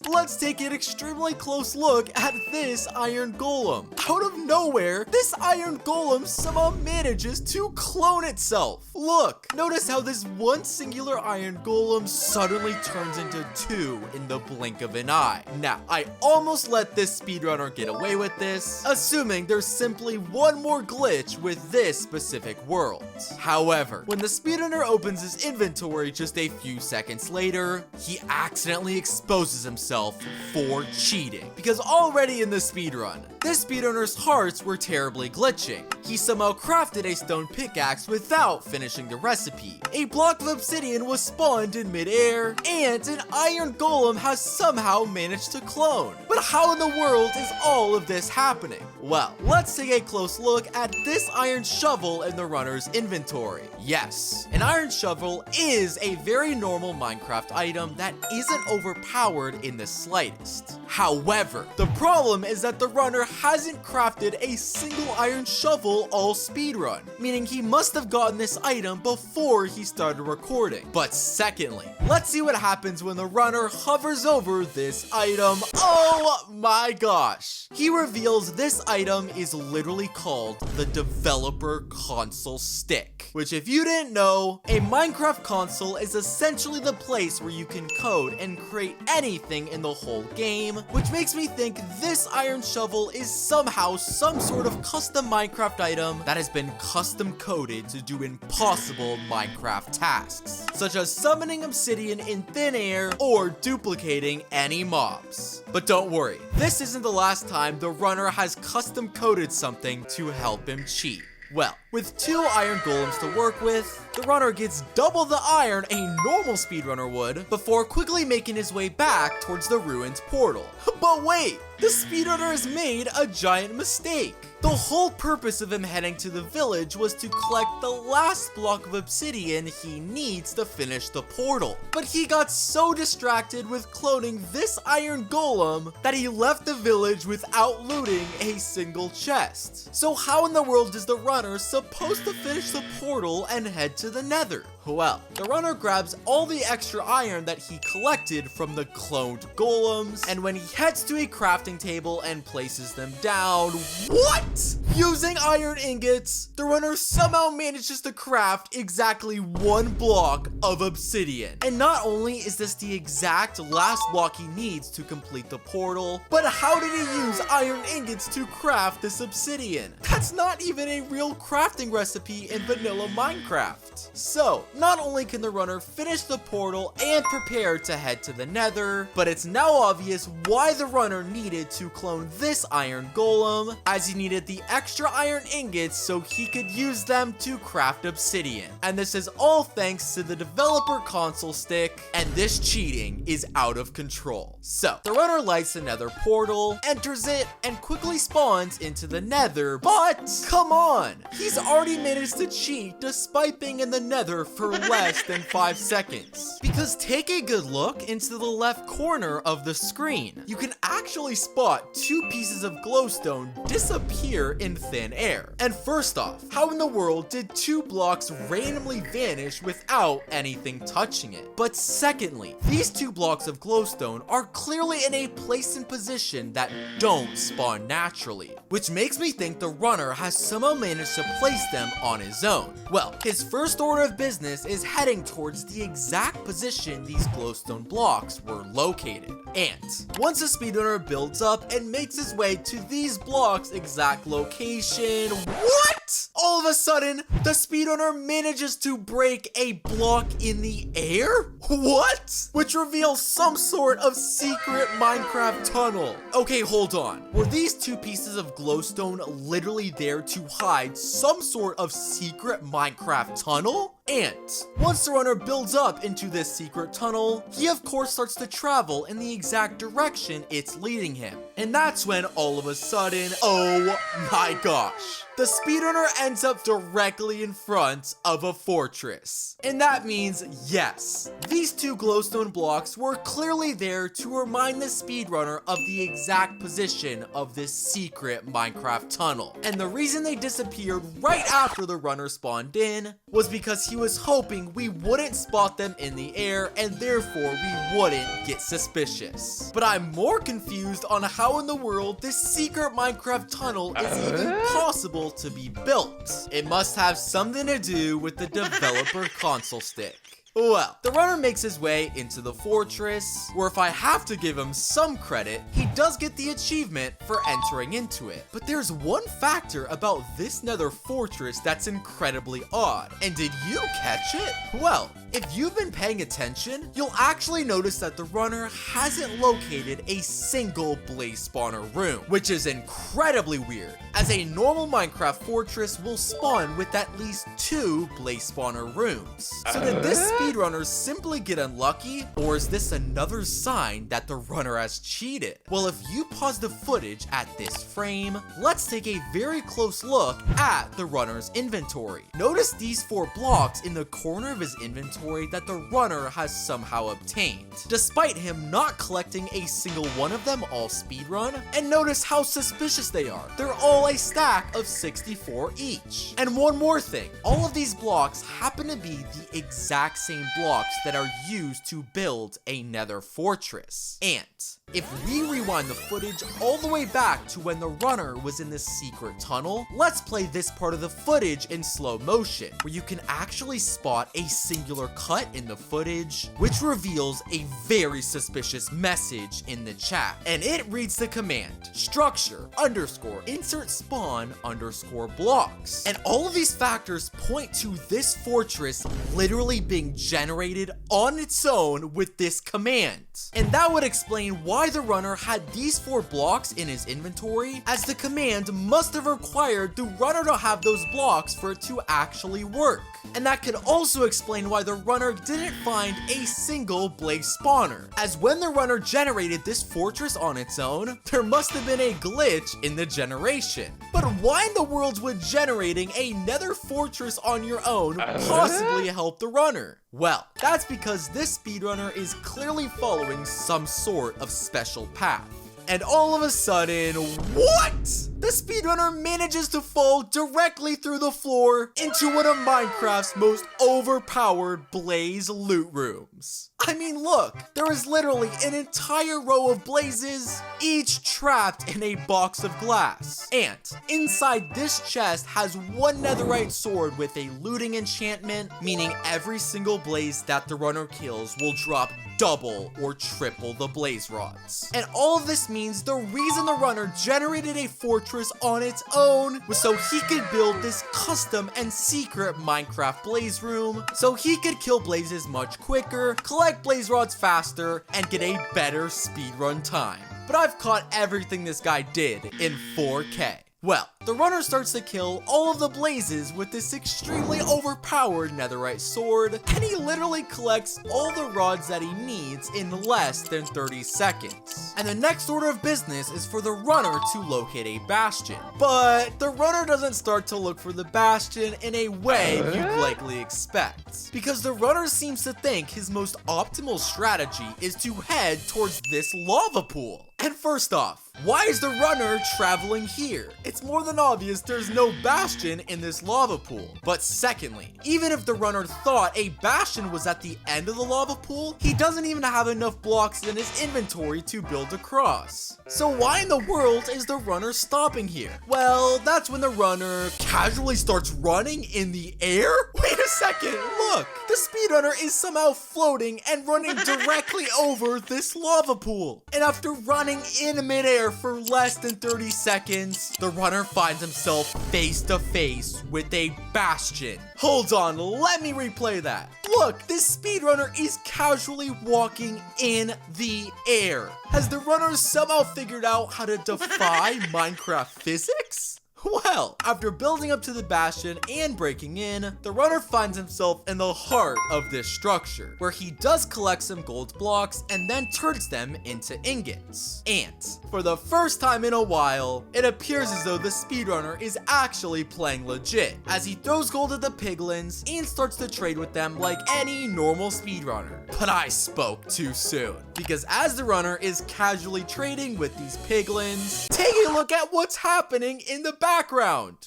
Let's take an extremely close look at this iron golem. Out of nowhere, this iron golem somehow manages to clone itself. Look, notice how this one singular iron golem suddenly turns into two in the blink of an eye. Now, I almost let this speedrunner get away with this, assuming there's simply one more glitch with this specific world. However, when the speedrunner opens his inventory just a few seconds later, he accidentally exposes himself for cheating. Because already in the speedrun, this speedrunner's hearts were terribly glitching. He somehow crafted a stone pickaxe without finishing the recipe. A block of obsidian was spawned in midair, and an iron golem has somehow managed to clone. But how in the world is all of this happening? Well, let's take a close look at this iron shovel in the runner's inventory. Yes, an iron shovel is a very normal Minecraft item that isn't overpowered in the slightest. However, the problem is that the runner hasn't crafted a single iron shovel all speedrun, meaning he must have gotten this item before he started recording. But secondly, let's see what happens when the runner hovers over this item. Oh my gosh! He reveals this item is literally called the developer console stick, which if you didn't know, a Minecraft console is essentially the place where you can code and create anything in the whole game, which makes me think this iron shovel is somehow some sort of custom Minecraft item that has been custom coded to do impossible Minecraft tasks, such as summoning obsidian in thin air or duplicating any mobs. But don't worry, this isn't the last time the runner has custom coded something to help him cheat. Well, with 2 iron golems to work with, the runner gets double the iron a normal speedrunner would before quickly making his way back towards the ruined portal. But wait, the speedrunner has made a giant mistake. The whole purpose of him heading to the village was to collect the last block of obsidian he needs to finish the portal. But he got so distracted with cloning this iron golem that he left the village without looting a single chest. So how in the world is the runner supposed to finish the portal and head to the Nether? Well, the runner grabs all the extra iron that he collected from the cloned golems, and when he heads to a crafting table and places them down, what? Using iron ingots, the runner somehow manages to craft exactly 1 block of obsidian. And not only is this the exact last block he needs to complete the portal, but how did he use iron ingots to craft this obsidian? That's not even a real crafting recipe in vanilla Minecraft. So, not only can the runner finish the portal and prepare to head to the Nether, but it's now obvious why the runner needed to clone this iron golem, as he needed the extra iron ingots so he could use them to craft obsidian. And this is all thanks to the developer console stick, and this cheating is out of control. So, the runner lights the Nether portal, enters it, and quickly spawns into the Nether, but come on! He's already managed to cheat despite being in the Nether for less than 5 seconds. Because take a good look into the left corner of the screen. You can actually spot 2 pieces of glowstone disappear in thin air. And first off, how in the world did 2 blocks randomly vanish without anything touching it? But secondly, these 2 blocks of glowstone are clearly in a place and position that don't spawn naturally, which makes me think the runner has somehow managed to place them on his own. Well, his first order of business is heading towards the exact position these glowstone blocks were located. And once a speedrunner builds up and makes his way to these blocks' exact location, what? All of a sudden, the speedrunner manages to break a block in the air? What? Which reveals some sort of secret Minecraft tunnel. Okay, hold on. Were these 2 pieces of glowstone literally there to hide some sort of secret Minecraft tunnel? And once the runner builds up into this secret tunnel, he of course starts to travel in the exact direction it's leading him. And that's when all of a sudden, oh my gosh, the speedrunner ends up directly in front of a fortress. And that means, yes, these 2 glowstone blocks were clearly there to remind the speedrunner of the exact position of this secret Minecraft tunnel. And the reason they disappeared right after the runner spawned in was because he was hoping we wouldn't spot them in the air and therefore we wouldn't get suspicious. But I'm more confused on how in the world this secret Minecraft tunnel is even possible to be built. It must have something to do with the developer console stick. Well, the runner makes his way into the fortress, where if I have to give him some credit, he does get the achievement for entering into it. But there's one factor about this Nether fortress that's incredibly odd. And did you catch it? Well, if you've been paying attention, you'll actually notice that the runner hasn't located a single blaze spawner room, which is incredibly weird, as a normal Minecraft fortress will spawn with at least 2 blaze spawner rooms. So did this speedrunners simply get unlucky, or is this another sign that the runner has cheated? Well, if you pause the footage at this frame, let's take a very close look at the runner's inventory. Notice these 4 blocks in the corner of his inventory that the runner has somehow obtained, despite him not collecting a single one of them all speedrun. And notice how suspicious they are. They're all a stack of 64 each. And one more thing, all of these blocks happen to be the exact same blocks that are used to build a Nether fortress. And if we rewind the footage all the way back to when the runner was in this secret tunnel, let's play this part of the footage in slow motion, where you can actually spot a singular cut in the footage, which reveals a very suspicious message in the chat. And it reads the command, structure underscore insert spawn underscore blocks. And all of these factors point to this fortress literally being generated on its own with this command. And that would explain why the runner had these 4 blocks in his inventory, as the command must have required the runner to have those blocks for it to actually work. And that could also explain why the runner didn't find a single blaze spawner, as when the runner generated this fortress on its own, there must have been a glitch in the generation. But why in the world would generating a Nether fortress on your own possibly help the runner? Well, that's because this speedrunner is clearly following some sort of special path. And all of a sudden, what? The speedrunner manages to fall directly through the floor into one of Minecraft's most overpowered blaze loot rooms. I mean, look, there is literally an entire row of blazes, each trapped in a box of glass. And inside this chest has one netherite sword with a looting enchantment, meaning every single blaze that the runner kills will drop double or triple the blaze rods. And all of this means the reason the runner generated a fortress fortress on its own was so he could build this custom and secret Minecraft blaze room so he could kill blazes much quicker, collect blaze rods faster, and get a better speedrun time. But I've caught everything this guy did in 4K. Well, the runner starts to kill all of the blazes with this extremely overpowered netherite sword, and he literally collects all the rods that he needs in less than 30 seconds. And the next order of business is for the runner to locate a bastion. But the runner doesn't start to look for the bastion in a way you'd likely expect, because the runner seems to think his most optimal strategy is to head towards this lava pool. And first off, why is the runner traveling here? It's more than obvious there's no bastion in this lava pool. But secondly, even if the runner thought a bastion was at the end of the lava pool, he doesn't even have enough blocks in his inventory to build across. So why in the world is the runner stopping here? Well, that's when the runner casually starts running in the air? Wait a second, look! The speedrunner is somehow floating and running directly over this lava pool. And after running in midair for less than 30 seconds, the runner finds himself face to face with a bastion. Hold on, let me replay that. Look, this speedrunner is casually walking in the air. Has the runner somehow figured out how to defy Minecraft physics? Well, after building up to the bastion and breaking in, the runner finds himself in the heart of this structure, where he does collect some gold blocks and then turns them into ingots. And for the first time in a while, it appears as though the speedrunner is actually playing legit, as he throws gold at the piglins and starts to trade with them like any normal speedrunner. But I spoke too soon, because as the runner is casually trading with these piglins, take a look at what's happening in the background,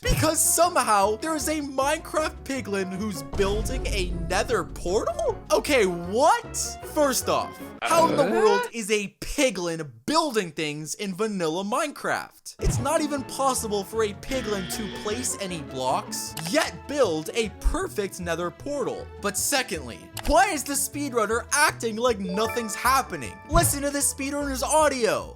because somehow there's a Minecraft piglin who's building a nether portal? Okay, what? First off, how in the world is a piglin building things in vanilla Minecraft? It's not even possible for a piglin to place any blocks, yet build a perfect nether portal. But secondly, why is the speedrunner acting like nothing's happening? Listen to the speedrunner's audio.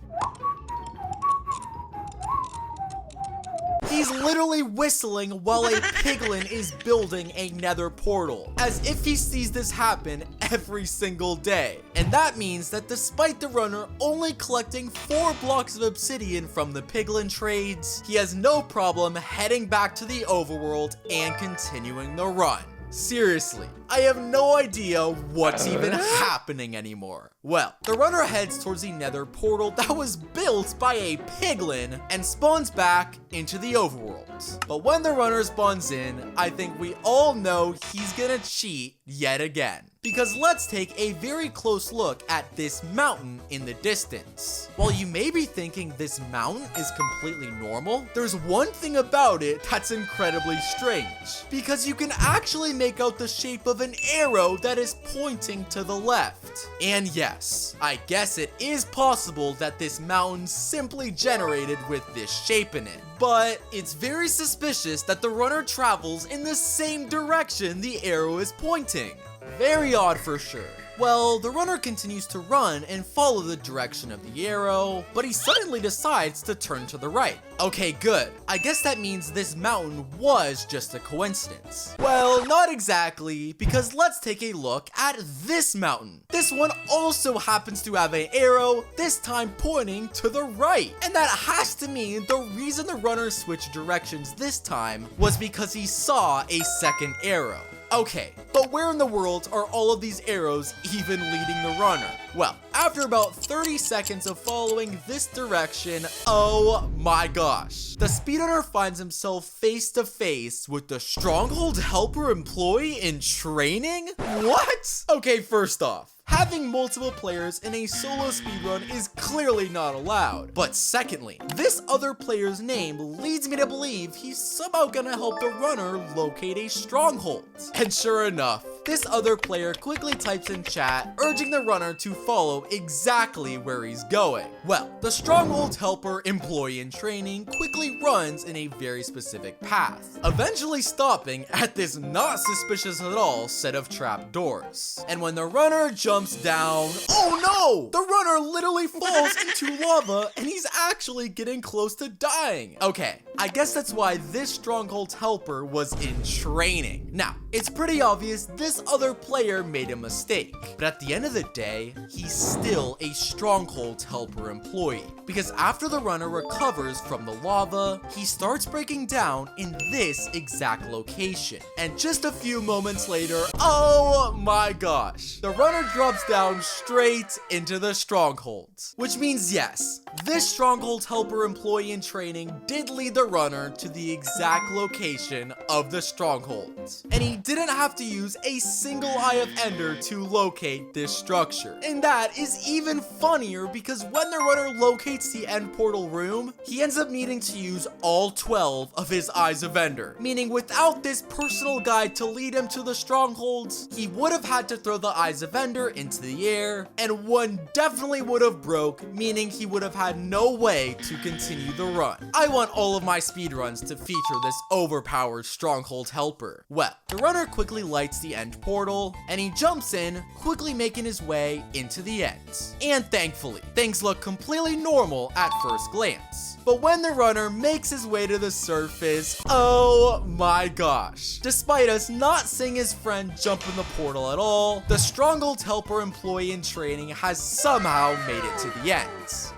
He's literally whistling while a piglin is building a nether portal, as if he sees this happen every single day. And that means that despite the runner only collecting 4 blocks of obsidian from the piglin trades, he has no problem heading back to the overworld and continuing the run. Seriously, I have no idea what's even happening anymore. Well, the runner heads towards the nether portal that was built by a piglin and spawns back into the overworld. But when the runner spawns in, I think we all know he's gonna cheat yet again. Because let's take a very close look at this mountain in the distance. While you may be thinking this mountain is completely normal, there's one thing about it that's incredibly strange. Because you can actually make out the shape of an arrow that is pointing to the left. And yes, I guess it is possible that this mountain simply generated with this shape in it. But it's very suspicious that the runner travels in the same direction the arrow is pointing. Very odd for sure. Well, the runner continues to run and follow the direction of the arrow, but he suddenly decides to turn to the right. Okay, good. I guess that means this mountain was just a coincidence. Well, not exactly, because let's take a look at this mountain. This one also happens to have an arrow, this time pointing to the right. And that has to mean the reason the runner switched directions this time was because he saw a second arrow. Okay, but where in the world are all of these arrows even leading the runner? Well, after about 30 seconds of following this direction, oh my gosh. The speedrunner finds himself face to face with the Stronghold helper employee in training? What? Okay, first off, having multiple players in a solo speedrun is clearly not allowed. But secondly, this other player's name leads me to believe he's somehow gonna help the runner locate a stronghold. And sure enough, this other player quickly types in chat, urging the runner to follow exactly where he's going. Well, the Stronghold helper employee in training quickly runs in a very specific path, eventually stopping at this not suspicious at all set of trapdoors. And when the runner jumps down, oh no! The runner literally falls into lava and he's actually getting close to dying. Okay, I guess that's why this Stronghold helper was in training. Now, it's pretty obvious this other player made a mistake, but at the end of the day, he's still a Stronghold helper employee, because after the runner recovers from the lava, he starts breaking down in this exact location. And just a few moments later, oh my gosh, the runner drops down straight into the Stronghold. Which means yes, this Stronghold helper employee in training did lead the runner to the exact location of the Stronghold. And he didn't have to use a single Eye of Ender to locate this structure. And that is even funnier because when the runner locates the end portal room, he ends up needing to use all 12 of his Eyes of Ender. Meaning without this personal guide to lead him to the Strongholds, he would have had to throw the Eyes of Ender into the air, and one definitely would have broke, meaning he would have had no way to continue the run. I want all of my speedruns to feature this overpowered Stronghold helper. Well, the runner quickly lights the end portal, and he jumps in, quickly making his way into the end. And thankfully, things look completely normal at first glance. But when the runner makes his way to the surface, oh my gosh. Despite us not seeing his friend jump in the portal at all, the Stronghold helper employee in training has somehow made it to the end.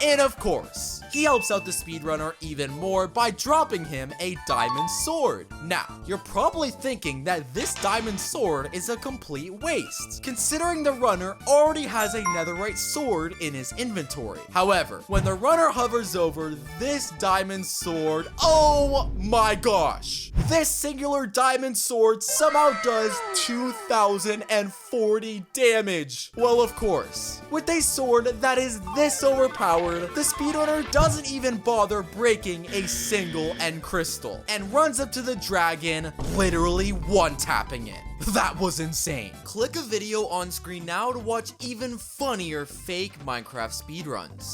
And of course, he helps out the speedrunner even more by dropping him a diamond sword. Now, you're probably thinking that this diamond sword is a complete waste, considering the runner already has a netherite sword in his inventory. However, when the runner hovers over this diamond sword, oh my gosh, this singular diamond sword somehow does 2040 damage. Well, of course, with a sword that is this overpowered, the speedrunner doesn't even bother breaking a single end crystal and runs up to the dragon, literally one-tapping it. That was insane. Click a video on screen now to watch even funnier fake Minecraft speedruns.